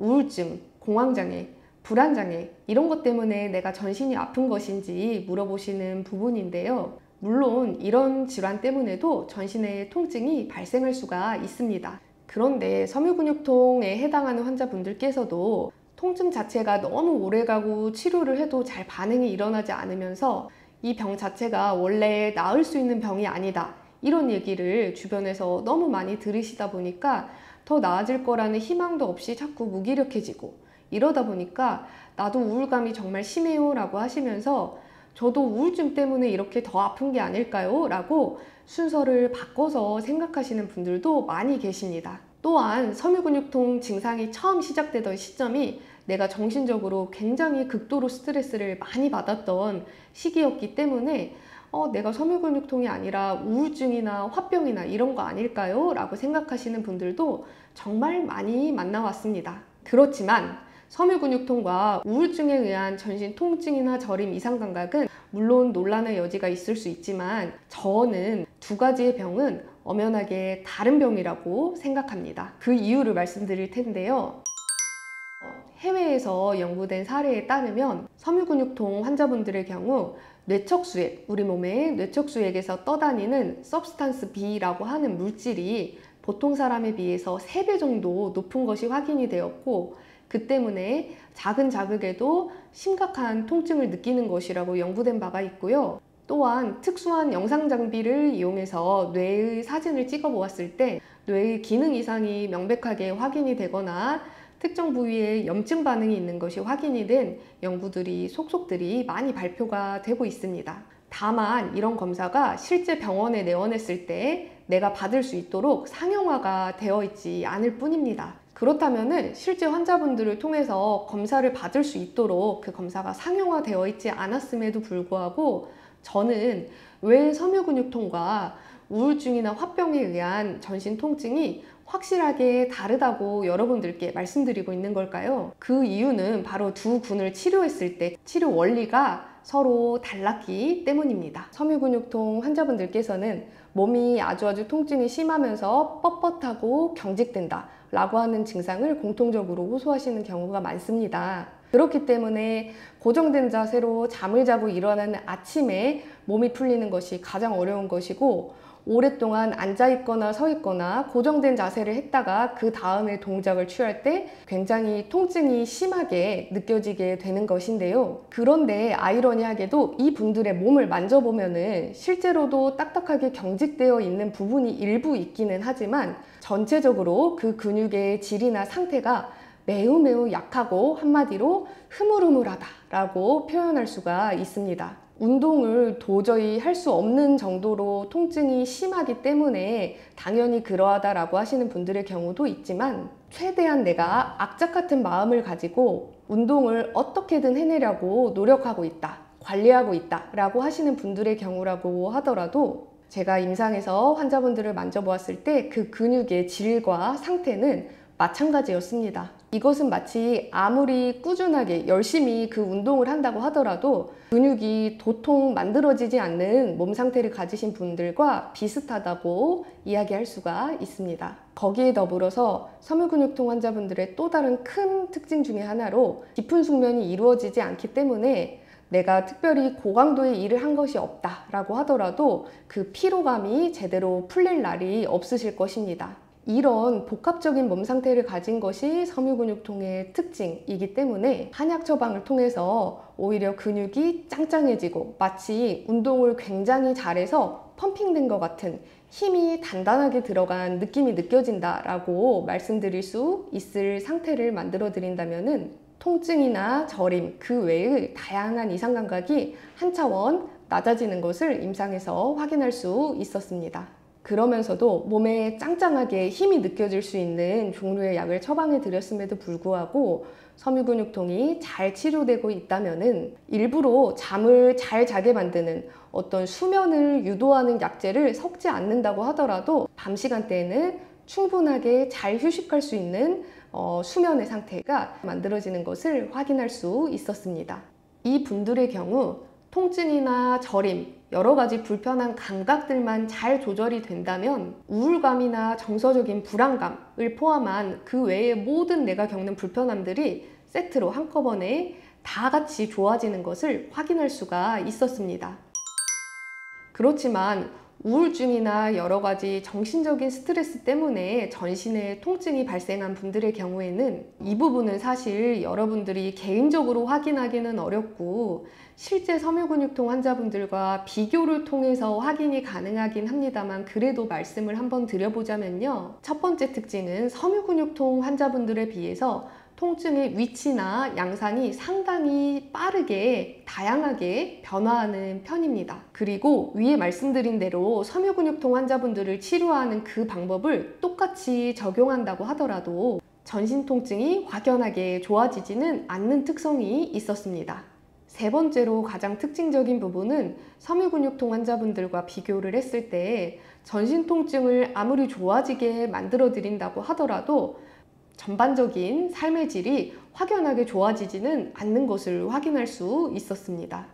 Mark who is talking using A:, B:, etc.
A: 우울증, 공황장애, 불안장애 이런 것 때문에 내가 전신이 아픈 것인지 물어보시는 부분인데요. 물론 이런 질환 때문에도 전신에 통증이 발생할 수가 있습니다. 그런데 섬유근육통에 해당하는 환자분들께서도 통증 자체가 너무 오래가고 치료를 해도 잘 반응이 일어나지 않으면서 이 병 자체가 원래 나을 수 있는 병이 아니다, 이런 얘기를 주변에서 너무 많이 들으시다 보니까 더 나아질 거라는 희망도 없이 자꾸 무기력해지고, 이러다 보니까 나도 우울감이 정말 심해요 라고 하시면서 저도 우울증 때문에 이렇게 더 아픈 게 아닐까요? 라고 순서를 바꿔서 생각하시는 분들도 많이 계십니다. 또한 섬유근육통 증상이 처음 시작되던 시점이 내가 정신적으로 굉장히 극도로 스트레스를 많이 받았던 시기였기 때문에 내가 섬유근육통이 아니라 우울증이나 화병이나 이런 거 아닐까요? 라고 생각하시는 분들도 정말 많이 만나왔습니다. 그렇지만 섬유근육통과 우울증에 의한 전신 통증이나 저림 이상 감각은 물론 논란의 여지가 있을 수 있지만 저는 두 가지의 병은 엄연하게 다른 병이라고 생각합니다. 그 이유를 말씀드릴 텐데요. 해외에서 연구된 사례에 따르면 섬유근육통 환자분들의 경우 뇌척수액, 우리 몸의 뇌척수액에서 떠다니는 substance B라고 하는 물질이 보통 사람에 비해서 3배 정도 높은 것이 확인이 되었고, 그 때문에 작은 자극에도 심각한 통증을 느끼는 것이라고 연구된 바가 있고요. 또한 특수한 영상 장비를 이용해서 뇌의 사진을 찍어 보았을 때 뇌의 기능 이상이 명백하게 확인이 되거나 특정 부위에 염증 반응이 있는 것이 확인이 된 연구들이 속속들이 많이 발표가 되고 있습니다. 다만 이런 검사가 실제 병원에 내원했을 때 내가 받을 수 있도록 상용화가 되어 있지 않을 뿐입니다. 그렇다면 실제 환자분들을 통해서 검사를 받을 수 있도록 그 검사가 상용화되어 있지 않았음에도 불구하고 저는 왜 섬유근육통과 우울증이나 화병에 의한 전신 통증이 확실하게 다르다고 여러분들께 말씀드리고 있는 걸까요? 그 이유는 바로 두 군을 치료했을 때 치료 원리가 서로 달랐기 때문입니다. 섬유근육통 환자분들께서는 몸이 아주 통증이 심하면서 뻣뻣하고 경직된다 라고 하는 증상을 공통적으로 호소하시는 경우가 많습니다. 그렇기 때문에 고정된 자세로 잠을 자고 일어나는 아침에 몸이 풀리는 것이 가장 어려운 것이고, 오랫동안 앉아있거나 서있거나 고정된 자세를 했다가 그 다음에 동작을 취할 때 굉장히 통증이 심하게 느껴지게 되는 것인데요. 그런데 아이러니하게도 이 분들의 몸을 만져보면은 실제로도 딱딱하게 경직되어 있는 부분이 일부 있기는 하지만 전체적으로 그 근육의 질이나 상태가 매우 약하고 한마디로 흐물흐물하다 라고 표현할 수가 있습니다. 운동을 도저히 할 수 없는 정도로 통증이 심하기 때문에 당연히 그러하다라고 하시는 분들의 경우도 있지만, 최대한 내가 악착 같은 마음을 가지고 운동을 어떻게든 해내려고 노력하고 있다, 관리하고 있다 라고 하시는 분들의 경우라고 하더라도 제가 임상에서 환자분들을 만져보았을 때 그 근육의 질과 상태는 마찬가지였습니다. 이것은 마치 아무리 꾸준하게 열심히 그 운동을 한다고 하더라도 근육이 도통 만들어지지 않는 몸 상태를 가지신 분들과 비슷하다고 이야기할 수가 있습니다. 거기에 더불어서 섬유근육통 환자분들의 또 다른 큰 특징 중에 하나로 깊은 숙면이 이루어지지 않기 때문에 내가 특별히 고강도의 일을 한 것이 없다라고 하더라도 그 피로감이 제대로 풀릴 날이 없으실 것입니다. 이런 복합적인 몸 상태를 가진 것이 섬유근육통의 특징이기 때문에 한약 처방을 통해서 오히려 근육이 짱짱해지고 마치 운동을 굉장히 잘해서 펌핑된 것 같은 힘이 단단하게 들어간 느낌이 느껴진다라고 말씀드릴 수 있을 상태를 만들어 드린다면은 통증이나 저림 그 외의 다양한 이상 감각이 한 차원 낮아지는 것을 임상에서 확인할 수 있었습니다. 그러면서도 몸에 짱짱하게 힘이 느껴질 수 있는 종류의 약을 처방해 드렸음에도 불구하고 섬유근육통이 잘 치료되고 있다면은 일부러 잠을 잘 자게 만드는 어떤 수면을 유도하는 약제를 섞지 않는다고 하더라도 밤 시간대에는 충분하게 잘 휴식할 수 있는 수면의 상태가 만들어지는 것을 확인할 수 있었습니다. 이 분들의 경우 통증이나 저림, 여러 가지 불편한 감각들만 잘 조절이 된다면 우울감이나 정서적인 불안감을 포함한 그 외의 모든 내가 겪는 불편함들이 세트로 한꺼번에 다 같이 좋아지는 것을 확인할 수가 있었습니다. 그렇지만 우울증이나 여러 가지 정신적인 스트레스 때문에 전신에 통증이 발생한 분들의 경우에는 이 부분은 사실 여러분들이 개인적으로 확인하기는 어렵고 실제 섬유근육통 환자분들과 비교를 통해서 확인이 가능하긴 합니다만, 그래도 말씀을 한번 드려보자면요. 첫 번째 특징은 섬유근육통 환자분들에 비해서 통증의 위치나 양상이 상당히 빠르게 다양하게 변화하는 편입니다. 그리고 위에 말씀드린 대로 섬유근육통 환자분들을 치료하는 그 방법을 똑같이 적용한다고 하더라도 전신 통증이 확연하게 좋아지지는 않는 특성이 있었습니다. 세 번째로 가장 특징적인 부분은 섬유근육통 환자분들과 비교를 했을 때 전신 통증을 아무리 좋아지게 만들어 드린다고 하더라도 전반적인 삶의 질이 확연하게 좋아지지는 않는 것을 확인할 수 있었습니다.